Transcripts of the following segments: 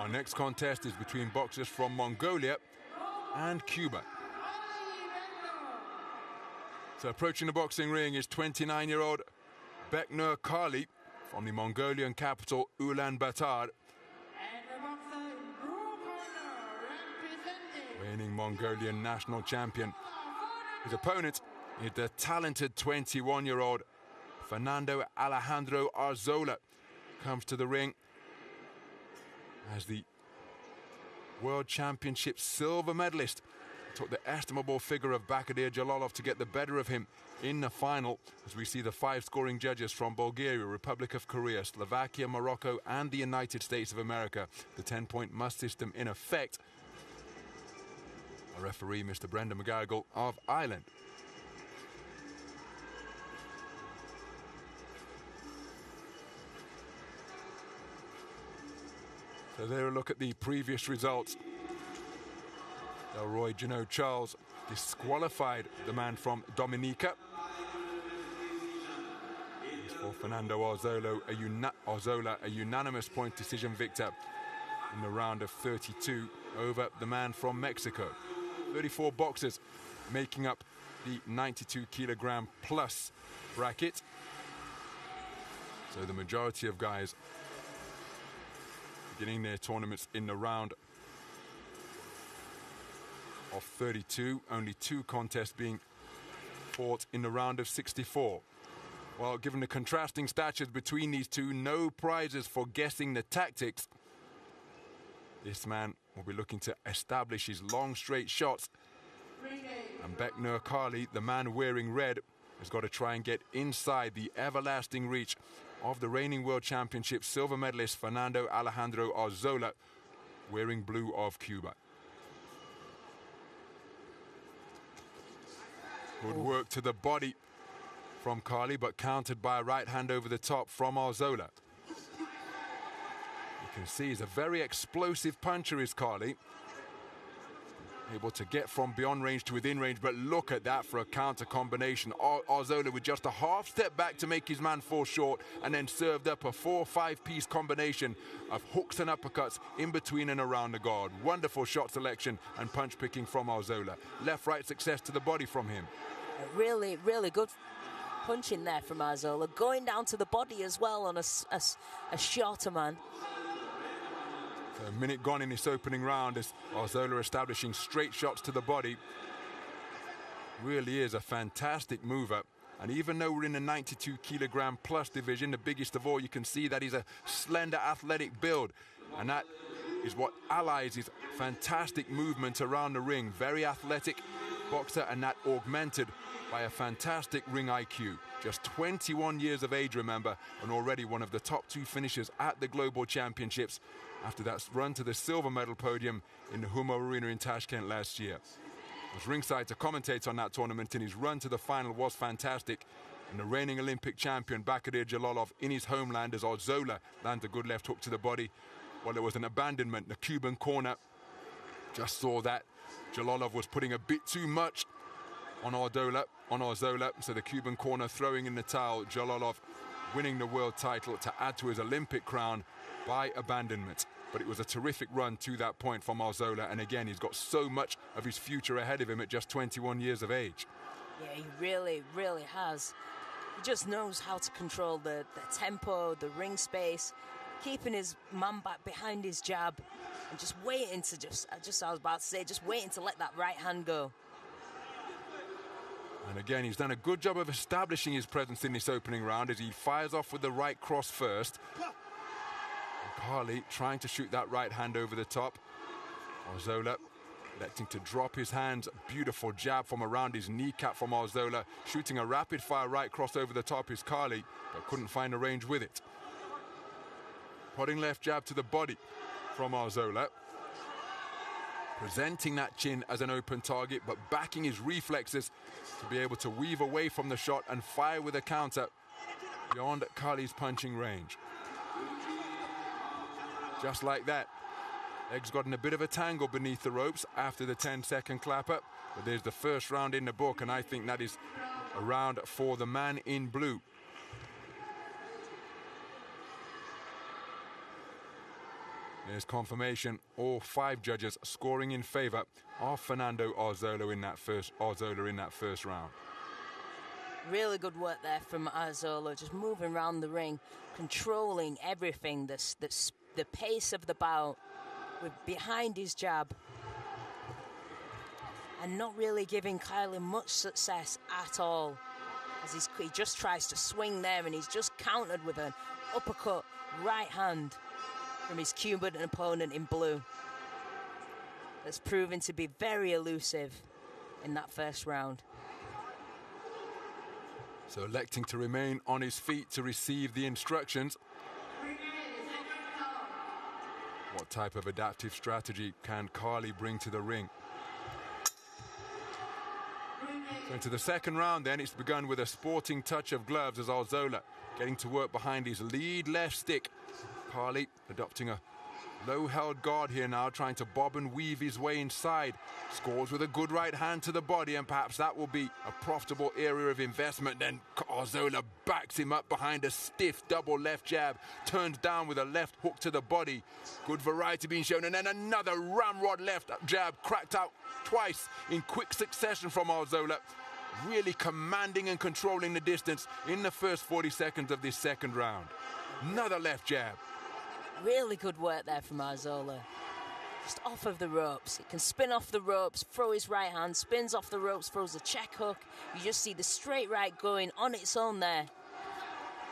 Our next contest is between boxers from Mongolia and Cuba. So approaching the boxing ring is 29-year-old Beknur Khali from the Mongolian capital Ulaanbaatar. Reigning Mongolian national champion. His opponent is the talented 21-year-old Fernando Alejandro Arzola. Comes to the ring as the World Championship silver medalist. Took the estimable figure of Beknur Jalolov to get the better of him in the final, as we see the 5 scoring judges from Bulgaria, Republic of Korea, Slovakia, Morocco and the United States of America. The 10-point must system in effect. Our referee, Mr. Brendan McGarrigle of Ireland. So there a look at the previous results. Elroy Janot Charles disqualified the man from Dominica. For Fernando Arzola, a unanimous point decision victor in the round of 32 over the man from Mexico. 34 boxers making up the 92-kilogram plus bracket. So the majority of guys beginning their tournaments in the round of 32, only 2 contests being fought in the round of 64. Well, given the contrasting statures between these two, no prizes for guessing the tactics. This man will be looking to establish his long straight shots. And Beknur Khali, the man wearing red, has got to try and get inside the everlasting reach of the reigning World Championship silver medalist Fernando Alejandro Arzola, wearing blue of Cuba. Good work to the body from Khali, but countered by a right hand over the top from Arzola. You can see he's a very explosive puncher, is Khali. Able to get from beyond range to within range, but look at that for a counter combination. Arzola with just a half step back to make his man fall short, and then served up a 4-5 piece combination of hooks and uppercuts in between and around the guard. Wonderful shot selection and punch picking from Arzola. Left-right success to the body from him. Really, really good punching there from Arzola. Going down to the body as well on a shorter man. So a minute gone in this opening round as Arzola establishing straight shots to the body. Really is a fantastic mover. And even though we're in the 92-kilogram plus division, the biggest of all, you can see that he's a slender athletic build. And that is what allies his fantastic movement around the ring. Very athletic boxer, and that augmented by a fantastic ring IQ. Just 21 years of age, remember, and already one of the top 2 finishers at the Global Championships after that run to the silver medal podium in the Humo Arena in Tashkent last year. Was ringside to commentate on that tournament, and his run to the final was fantastic. And the reigning Olympic champion Beknur Jalolov in his homeland as Arzola lands a good left hook to the body. Well, there was an abandonment. The Cuban corner just saw that Jalolov was putting a bit too much on Arzola, so the Cuban corner throwing in the towel. Jalolov winning the world title to add to his Olympic crown by abandonment. But it was a terrific run to that point from Arzola, and again, he's got so much of his future ahead of him at just 21 years of age. Yeah, he really, really has. He just knows how to control the tempo, the ring space, keeping his man back behind his jab, and just waiting to I was about to say, just waiting to let that right hand go. And again, he's done a good job of establishing his presence in this opening round as he fires off with the right cross first. And Khali trying to shoot that right hand over the top. Arzola electing to drop his hands. Beautiful jab from around his kneecap from Arzola. Shooting a rapid fire right cross over the top is Khali, but couldn't find a range with it. Prodding left jab to the body from Arzola. Presenting that chin as an open target, but backing his reflexes to be able to weave away from the shot and fire with a counter beyond Khali's punching range. Just like that. Legs got in a bit of a tangle beneath the ropes after the 10-second clapper, but there's the first round in the book, and I think that is a round for the man in blue. There's confirmation. All 5 judges scoring in favor of Fernando Arzola in that first round. Really good work there from Arzola, just moving around the ring, controlling everything, the pace of the bout, with behind his jab, and not really giving Khali much success at all, as he just tries to swing there, and he's just countered with an uppercut right hand from his Cuban opponent in blue. That's proven to be very elusive in that first round. So electing to remain on his feet to receive the instructions. What type of adaptive strategy can Khali bring to the ring? So into the second round then, it's begun with a sporting touch of gloves as Arzola getting to work behind his lead left stick. Khali adopting a low-held guard here now, trying to bob and weave his way inside. Scores with a good right hand to the body, and perhaps that will be a profitable area of investment. Then Arzola backs him up behind a stiff double left jab, turns down with a left hook to the body. Good variety being shown, and then another ramrod left jab cracked out twice in quick succession from Arzola. Really commanding and controlling the distance in the first 40 seconds of this second round. Another left jab. Really good work there from Arzola. Just off of the ropes. He can spin off the ropes, throw his right hand, spins off the ropes, throws a check hook. You just see the straight right going on its own there,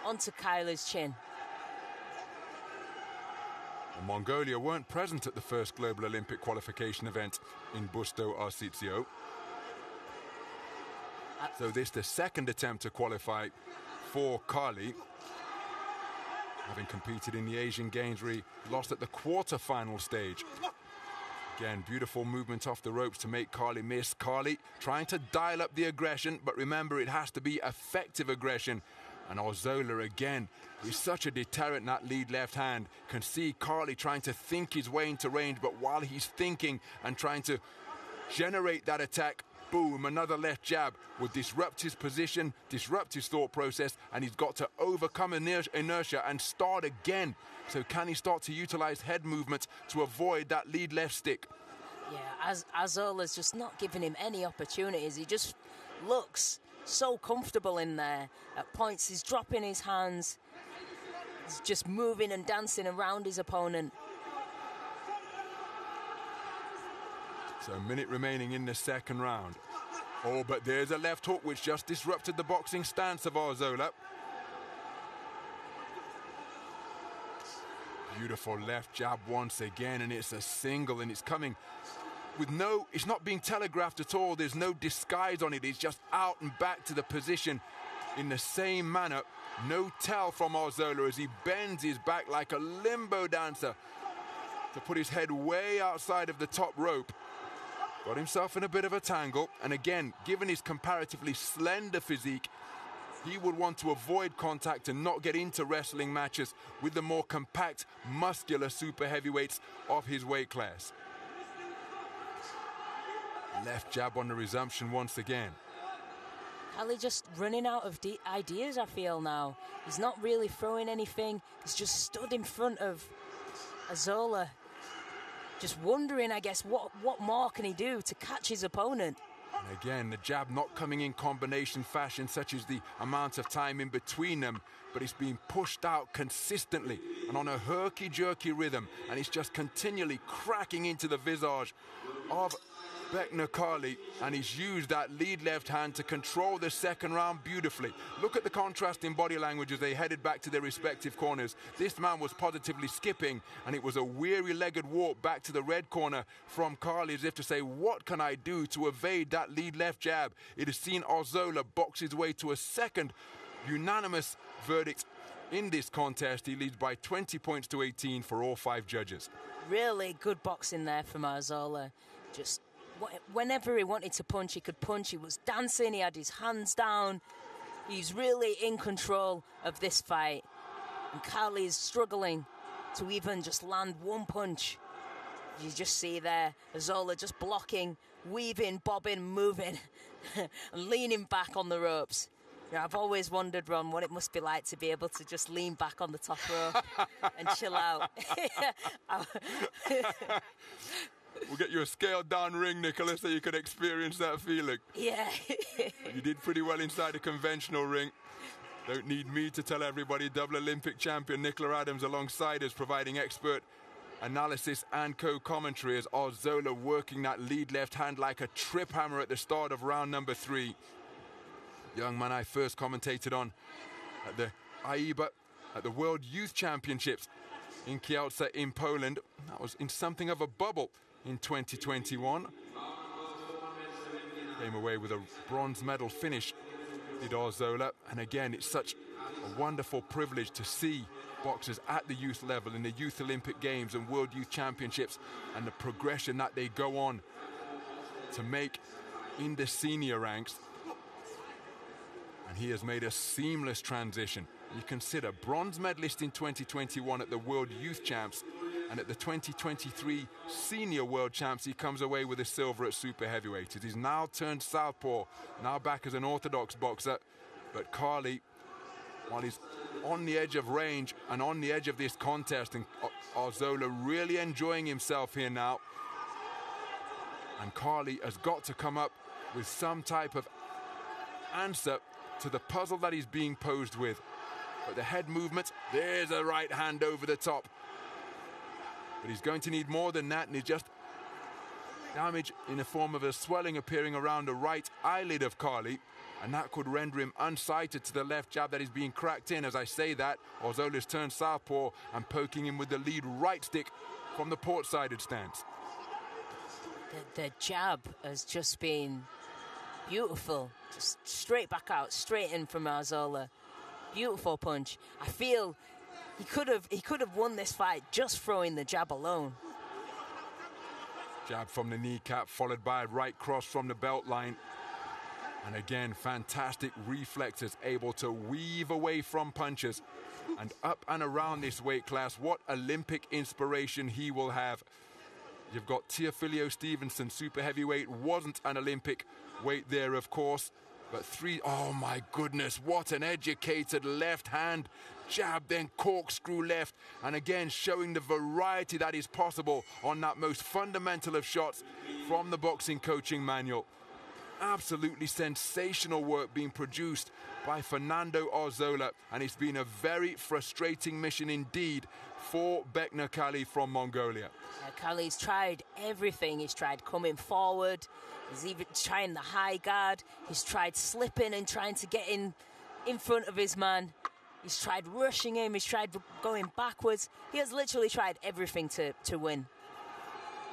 onto Khali's chin. And Mongolia weren't present at the first Global Olympic qualification event in Busto Arsizio. So this the second attempt to qualify for Khali, having competed in the Asian Games where he lost at the quarter-final stage. Again, beautiful movement off the ropes to make Khali miss. Khali trying to dial up the aggression, but remember, it has to be effective aggression. And Arzola, again, is such a deterrent in that lead left hand. Can see Khali trying to think his way into range, but while he's thinking and trying to generate that attack, boom, another left jab will disrupt his position, disrupt his thought process, and he's got to overcome inertia and start again. So can he start to utilize head movements to avoid that lead left stick? Yeah, Arzola's just not giving him any opportunities. He just looks so comfortable in there. At points, he's dropping his hands. He's just moving and dancing around his opponent. So a minute remaining in the second round. Oh, but there's a left hook which just disrupted the boxing stance of Arzola. Beautiful left jab once again, and it's a single, and it's coming with it's not being telegraphed at all. There's no disguise on it. It's just out and back to the position in the same manner. No tell from Arzola as he bends his back like a limbo dancer to put his head way outside of the top rope. Got himself in a bit of a tangle, and again, given his comparatively slender physique, he would want to avoid contact and not get into wrestling matches with the more compact, muscular super heavyweights of his weight class. Left jab on the resumption once again. Khali just running out of ideas, I feel now. He's not really throwing anything. He's just stood in front of Arzola, just wondering, I guess, what more can he do to catch his opponent? And again, the jab not coming in combination fashion, such as the amount of time in between them, but it's being pushed out consistently and on a herky-jerky rhythm, and it's just continually cracking into the visage of Beknur Khali, and he's used that lead left hand to control the second round beautifully. Look at the contrast in body language as they headed back to their respective corners. This man was positively skipping, and it was a weary-legged walk back to the red corner from Khali, as if to say, what can I do to evade that lead left jab? It has seen Arzola box his way to a second unanimous verdict in this contest. He leads by 20 points to 18 for all 5 judges. Really good boxing there from Arzola. Just whenever he wanted to punch, he could punch. He was dancing, he had his hands down. He's really in control of this fight. And Khali is struggling to even just land one punch. You just see there, Arzola just blocking, weaving, bobbing, moving, and leaning back on the ropes. Yeah, I've always wondered, Ron, what it must be like to be able to just lean back on the top rope and chill out. We'll get you a scaled down ring, Nicholas, so you can experience that feeling. Yeah. You did pretty well inside a conventional ring. Don't need me to tell everybody. Double Olympic champion Nicola Adams alongside us, providing expert analysis and co-commentary as Arzola working that lead left hand like a trip hammer at the start of round number 3. Young man I first commentated on at the AIBA, at the World Youth Championships in Kielce in Poland. That was in something of a bubble in 2021. Came away with a bronze medal finish, did Arzola. And again, it's such a wonderful privilege to see boxers at the youth level in the Youth Olympic Games and World Youth Championships, and the progression that they go on to make in the senior ranks. And he has made a seamless transition. You consider bronze medalist in 2021 at the World Youth Champs, and at the 2023 Senior World Champs, he comes away with a silver at super heavyweight. He's now turned southpaw, now back as an orthodox boxer. But Khali, while he's on the edge of range and on the edge of this contest, and Arzola really enjoying himself here now. And Khali has got to come up with some type of answer to the puzzle that he's being posed with. But the head movement, there's a right hand over the top. But he's going to need more than that, and he's just damage in the form of a swelling appearing around the right eyelid of Khali, and that could render him unsighted to the left jab that is being cracked in. As I say that, Arzola's turned southpaw and poking him with the lead right stick from the port-sided stance. The jab has just been beautiful. Just straight back out, straight in from Arzola. Beautiful punch. I feel he could have won this fight just throwing the jab alone. Jab from the kneecap, followed by a right cross from the belt line. And again, fantastic reflexes, able to weave away from punches. And up and around this weight class, what Olympic inspiration he will have. You've got Teofilio Stevenson, super heavyweight, wasn't an Olympic weight there, of course. But oh my goodness, what an educated left hand. Jab, then corkscrew left. And again, showing the variety that is possible on that most fundamental of shots from the boxing coaching manual. Absolutely sensational work being produced by Fernando Arzola, and it's been a very frustrating mission indeed for Beknur Khali from Mongolia. Khali's tried everything. He's tried coming forward, he's even trying the high guard, he's tried slipping and trying to get in front of his man, he's tried rushing him, he's tried going backwards. He has literally tried everything to win.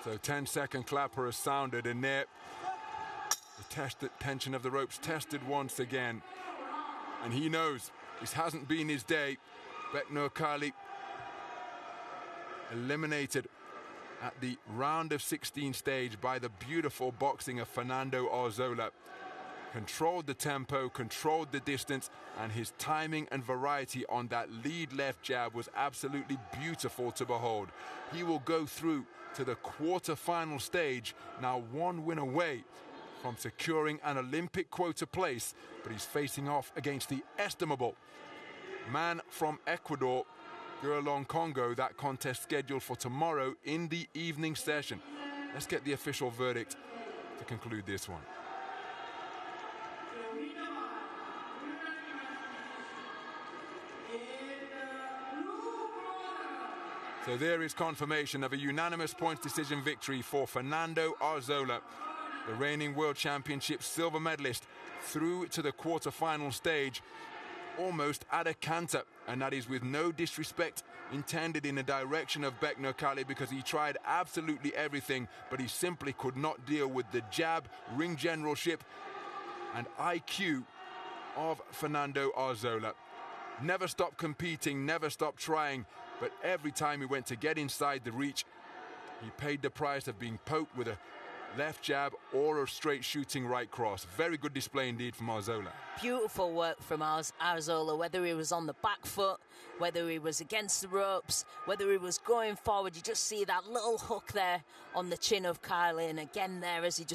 So 10-second clapper has sounded, and there the tension of the ropes tested once again. And he knows this hasn't been his day. Beknur Khali eliminated at the round of 16 stage by the beautiful boxing of Fernando Arzola. Controlled the tempo, controlled the distance, and his timing and variety on that lead left jab was absolutely beautiful to behold. He will go through to the quarter-final stage, now one win away from securing an Olympic quota place, but he's facing off against the estimable man from Ecuador, Gurlong Congo. That contest scheduled for tomorrow in the evening session. Let's get the official verdict to conclude this one. So there is confirmation of a unanimous points decision victory for Fernando Arzola, the reigning World Championship silver medalist, through to the quarter-final stage, almost at a canter. And that is with no disrespect intended in the direction of Beknur Khali, because he tried absolutely everything, but he simply could not deal with the jab, ring generalship, and IQ of Fernando Arzola. Never stopped competing, never stopped trying, but every time he went to get inside the reach, he paid the price of being poked with a left jab or a straight shooting right cross. Very good display indeed from Arzola. Beautiful work from Arzola, whether he was on the back foot, whether he was against the ropes, whether he was going forward. You just see that little hook there on the chin of Khali, and again there as he just